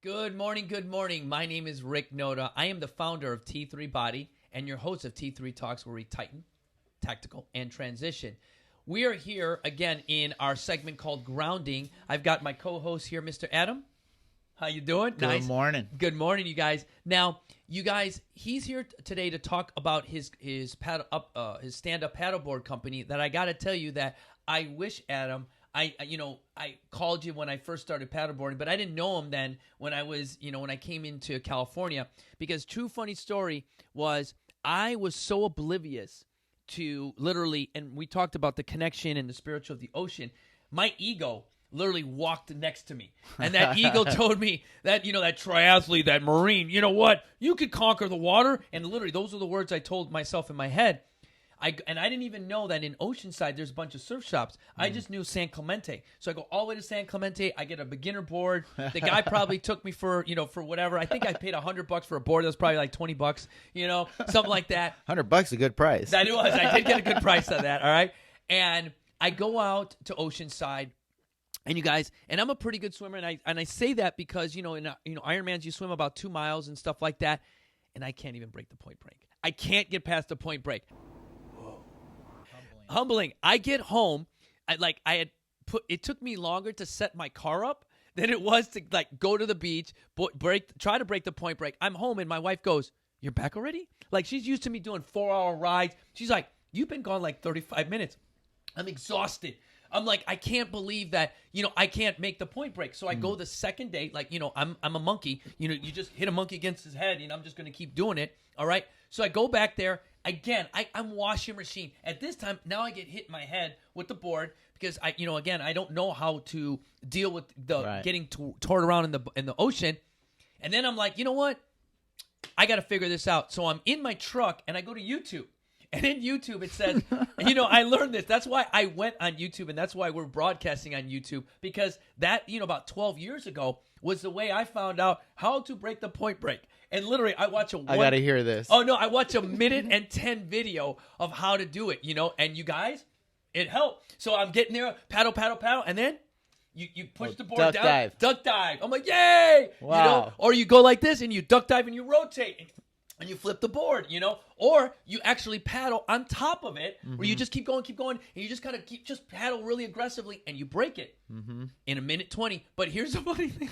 Good morning, good morning. My name is Rick Noda. I am the founder of T3 Body and your host of T3 Talks, where we tighten, tactical, and transition. We are here again in our segment called Grounding. I've got my co-host here, Mr. Adam. How you doing? Good morning. Good morning, you guys. Now, you guys, he's here today to talk about his stand-up paddleboard company. That I got to tell you that I wish, Adam, I called you when I first started paddleboarding, but I didn't know him then when I came into California. Because true funny story was I was so oblivious to literally, and we talked about the connection and the spiritual of the ocean. My ego literally walked next to me. And that ego told me that, that triathlete, that Marine, you know what? You could conquer the water. And literally, those are the words I told myself in my head. I didn't even know that in Oceanside, there's a bunch of surf shops. I just knew San Clemente. So I go all the way to San Clemente. I get a beginner board. The guy probably took me for whatever. I think I paid $100 for a board. That was probably like $20, something like that. $100 a good price. That was. I did get a good price on that. All right. And I go out to Oceanside. And you guys, and I'm a pretty good swimmer, and I say that because in Ironmans you swim about 2 miles and stuff like that, and I can't even break the point break. I can't get past the point break. Whoa. Humbling. I get home, it took me longer to set my car up than it was to go to the beach, try to break the point break. I'm home, and my wife goes, "You're back already?" She's used to me doing 4-hour rides. She's like, "You've been gone 35 minutes." I'm exhausted. I'm like, I can't believe that, I can't make the point break. So I go the second day, I'm a monkey. You just hit a monkey against his head, and I'm just going to keep doing it. All right. So I go back there again. I'm washing machine. At this time, now I get hit in my head with the board because I don't know how to deal with the getting torn around in the ocean. And then I'm like, you know what? I got to figure this out. So I'm in my truck and I go to YouTube. And in YouTube, it says, I learned this. That's why I went on YouTube, and that's why we're broadcasting on YouTube, because that, about 12 years ago was the way I found out how to break the point break. And literally, I got to hear this. Oh, no, I watch a 1:10 video of how to do it, and you guys, it helped. So I'm getting there, paddle, and then you push the board down. Duck dive. I'm like, yay! Wow. Or you go like this, and you duck dive, and you rotate, and you flip the board, or you actually paddle on top of it, where you just keep going, and you just kind of just paddle really aggressively, and you break it in 1:20. But here's the funny thing.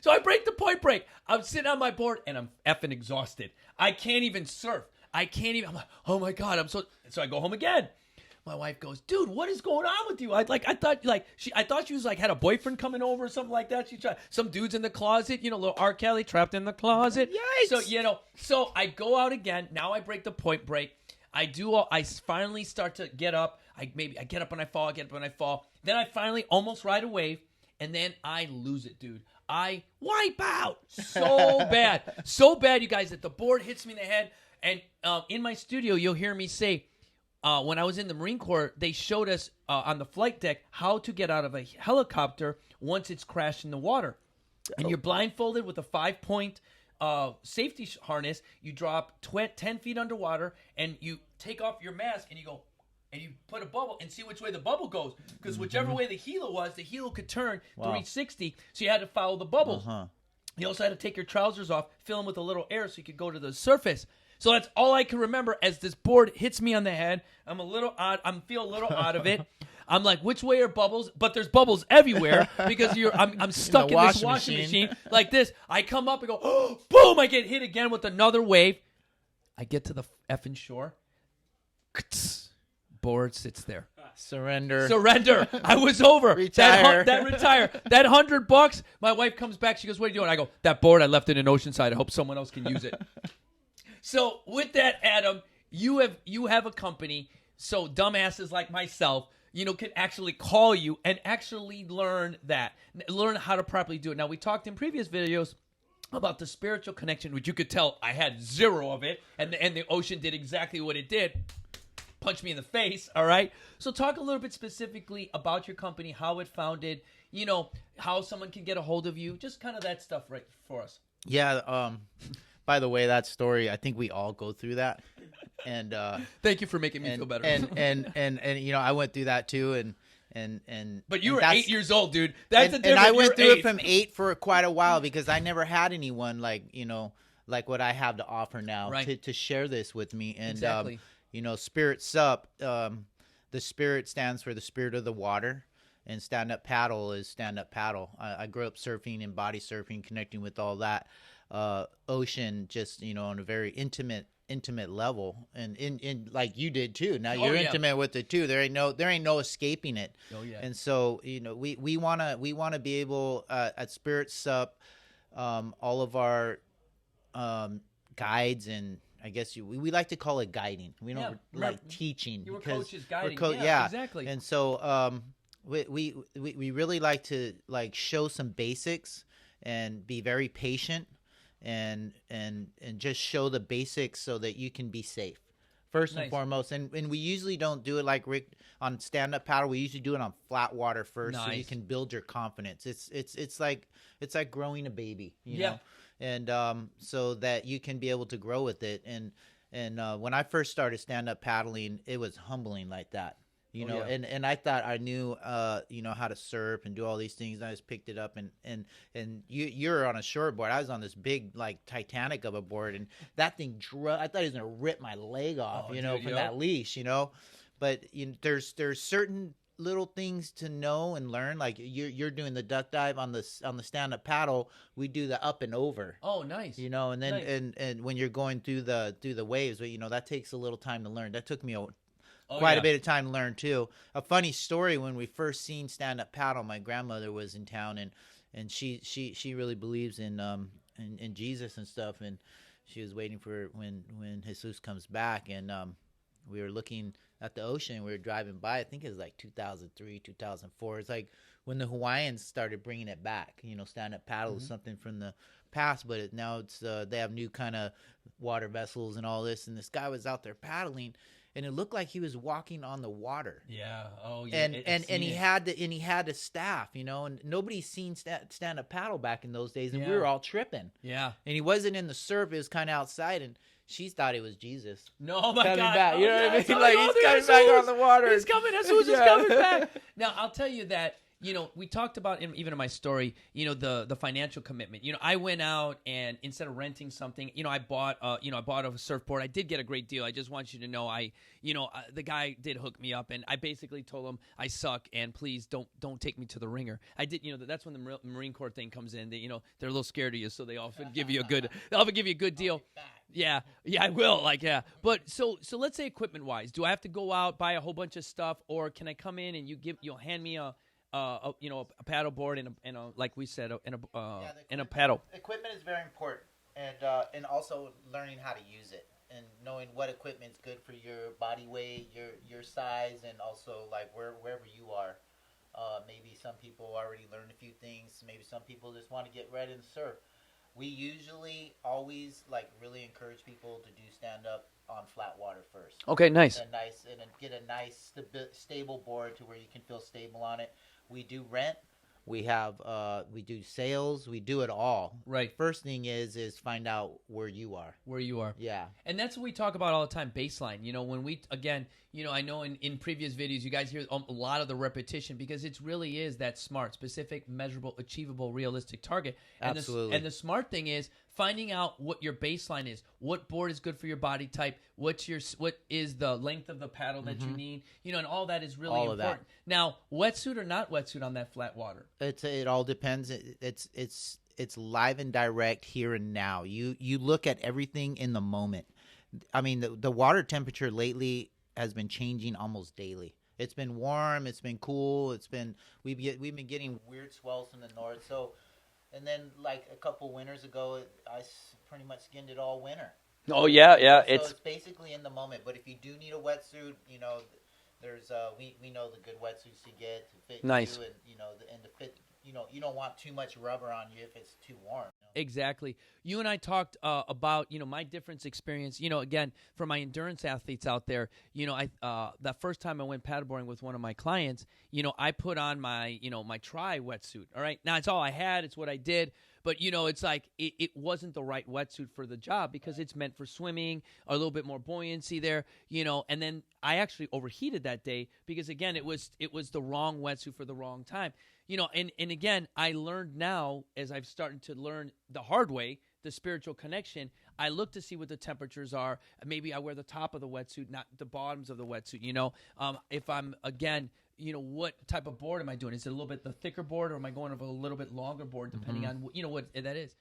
So I break the point break. I'm sitting on my board, and I'm effing exhausted. I can't even surf. I'm like, oh my God, so I go home again. My wife goes, "Dude, what is going on with you?" I thought she was had a boyfriend coming over or something like that. She tried some dudes in the closet, little R. Kelly trapped in the closet. Yikes. So I go out again. Now I break the point break. I finally start to get up. I get up and I fall. Then I finally almost ride a wave, and then I lose it, dude. I wipe out so bad, you guys, that the board hits me in the head. And in my studio, you'll hear me say, when I was in the Marine Corps, they showed us on the flight deck how to get out of a helicopter once it's crashed in the water. And you're blindfolded with a 5-point safety harness. You drop 10 feet underwater, and you take off your mask, and you go, and you put a bubble and see which way the bubble goes. Because whichever way the helo was, the helo could turn 360, so you had to follow the bubbles. You also had to take your trousers off, fill them with a little air so you could go to the surface. So that's all I can remember as this board hits me on the head. I'm a little odd. I feel a little out of it. I'm like, which way are bubbles? But there's bubbles everywhere because I'm stuck in this washing machine like this. I come up and go, oh, boom! I get hit again with another wave. I get to the effing shore. Board sits there. Surrender. I was over. Retire. Retire. That $100. My wife comes back. She goes, "What are you doing?" I go, "That board, I left it in Oceanside. I hope someone else can use it." So with that, Adam, you have a company, so dumbasses like myself, can actually call you and actually learn how to properly do it. Now, we talked in previous videos about the spiritual connection, which you could tell I had zero of it, and the ocean did exactly what it did. Punch me in the face, all right? So talk a little bit specifically about your company, how it founded, how someone can get a hold of you, just kind of that stuff right for us. Yeah, by the way, that story, I think we all go through that. And thank you for making me feel better. And I went through that too, and But you and were that's- 8 years old, dude. That's the and difference. I You went were through 8. it from 8 for quite a while because I never had anyone like what I have to offer now Right. to share this with me. And Exactly. Spirit Sup, the spirit stands for the spirit of the water, and stand up paddle is stand up paddle. I grew up surfing and body surfing, connecting with all that ocean, just on a very intimate level, and in like you did too. Now you're yeah. intimate with it too. There ain't no escaping it. Oh, yeah. And so we wanna be able at Spirit Sup, all of our guides, and I guess we like to call it guiding. We don't like teaching. You were because coaches guiding. yeah, exactly. And so we really like to show some basics and be very patient and just show the basics so that you can be safe first and foremost. And we usually don't do it like Rick on stand-up paddle. We usually do it on flat water first, so you can build your confidence. It's like growing a baby, you know, and so that you can be able to grow with it. And when I first started stand-up paddling, it was humbling like that. And I thought I knew, how to surf and do all these things. And I just picked it up, and you're on a short board. I was on this big, like Titanic of a board, and that thing I thought he was gonna rip my leg off, from that leash, But there's certain little things to know and learn. Like you're doing the duck dive on the stand up paddle. We do the up and over. Oh, nice. And then and when you're going through the waves, but that takes a little time to learn. That took me quite a bit of time to learn too. A funny story: when we first seen stand up paddle, my grandmother was in town, and she really believes in Jesus and stuff, and she was waiting for when Jesus comes back, and we were looking at the ocean. We were driving by. I think it was like 2003, 2004. It's like when the Hawaiians started bringing it back. Stand up paddle is something from the past, but now it's they have new kind of water vessels and all this. And this guy was out there paddling, and it looked like he was walking on the water. Yeah. Oh, yeah. And he had the staff, and nobody's seen stand up paddle back in those days, and we were all tripping. Yeah. And he wasn't in the surf; it was kind of outside, and she thought it was Jesus. No, my coming God. back. Oh, You know what I mean? yeah. Like he's coming back on the water. He's coming. Jesus is coming back. Now, I'll tell you that. We talked about even in my story, the financial commitment. I went out, and instead of renting something, I bought a surfboard. I did get a great deal. I just want you to know, the guy did hook me up, and I basically told him I suck, and please don't take me to the ringer. I did, that's when the Marine Corps thing comes in. They're a little scared of you, so they often give you a good deal. Yeah, I will. But so let's say equipment wise, do I have to go out, buy a whole bunch of stuff, or can I come in and you'll hand me a paddle board and a like we said and a paddle. Equipment is very important, and also learning how to use it and knowing what equipment is good for your body weight, your size, and also like wherever you are. Maybe some people already learned a few things. Maybe some people just want to get ready to surf. We usually always really encourage people to do stand up on flat water first. Okay, nice. And get a nice stable board to where you can feel stable on it. We do rent. We do sales. We do it all. Right. First thing is find out where you are. Yeah. And that's what we talk about all the time, baseline. When we, again, I know in previous videos you guys hear a lot of the repetition because it really is that SMART, specific, measurable, achievable, realistic target. And Absolutely. And the smart thing is finding out what your baseline is. What board is good for your body type? What is the length of the paddle that you need? And all that is really all important. Now, wetsuit or not wetsuit on that flat water? It all depends. It's live and direct here and now. You look at everything in the moment. I mean, the water temperature lately has been changing almost daily. It's been warm. It's been cool. We've been getting weird swells from the north. So, and then like a couple winters ago, I pretty much skinned it all winter. Oh yeah. So it's basically in the moment. But if you do need a wetsuit, there's we know the good wetsuits to get to fit Nice. you, and to fit. You don't want too much rubber on you if it's too warm. Exactly. You and I talked about my difference experience. Again, for my endurance athletes out there, that first time I went paddleboarding with one of my clients, I put on my my tri wetsuit. All right, now it's all I had. It's what I did. But it's like it wasn't the right wetsuit for the job because it's meant for swimming, a little bit more buoyancy there, and then I actually overheated that day because again it was the wrong wetsuit for the wrong time. And again, I learned now as I've started to learn the hard way, the spiritual connection, I look to see what the temperatures are. Maybe I wear the top of the wetsuit, not the bottoms of the wetsuit, if I'm, again, what type of board am I doing? Is it a little bit the thicker board or am I going over a little bit longer board depending on, what that is?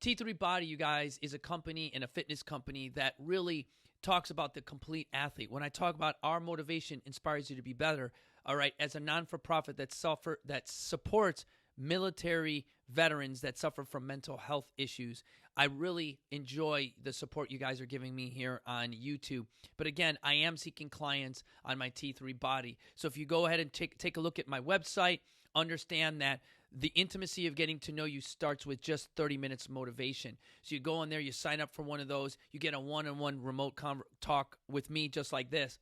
T3 Body, you guys, is a company and a fitness company that really talks about the complete athlete. When I talk about our motivation inspires you to be better, all right, as a non-for-profit that supports military veterans that suffer from mental health issues, I really enjoy the support you guys are giving me here on YouTube. But again, I am seeking clients on my T3 Body. So if you go ahead and take a look at my website, understand that the intimacy of getting to know you starts with just 30 minutes of motivation. So you go on there, you sign up for one of those, you get a one-on-one remote talk with me just like this.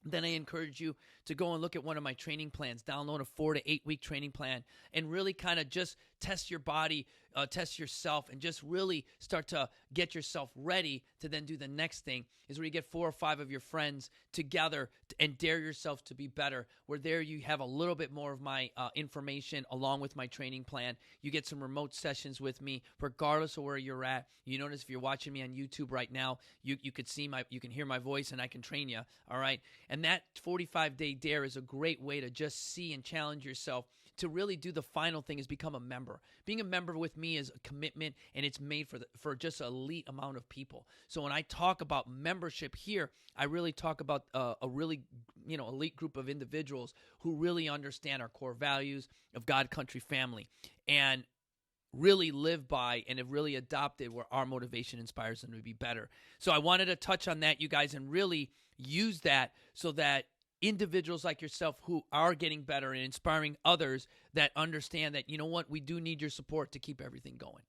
Then I encourage you to go and look at one of my training plans, download a 4 to 8 week training plan, and really kind of just test your body, test yourself, and just really start to get yourself ready to then do the next thing is where you get 4 or 5 of your friends together and dare yourself to be better, where there you have a little bit more of my information along with my training plan. You get some remote sessions with me regardless of where you're at. You notice if you're watching me on YouTube right now, you could see you can hear my voice and I can train you, all right? And that 45-day dare is a great way to just see and challenge yourself to really do the final thing is become a member. Being a member with me is a commitment, and it's made for just an elite amount of people. So when I talk about membership here, I really talk about a really elite group of individuals who really understand our core values of God, country, family, and really live by and have really adopted where our motivation inspires them to be better. So I wanted to touch on that, you guys, and really use that so that individuals like yourself who are getting better and inspiring others that understand that, we do need your support to keep everything going.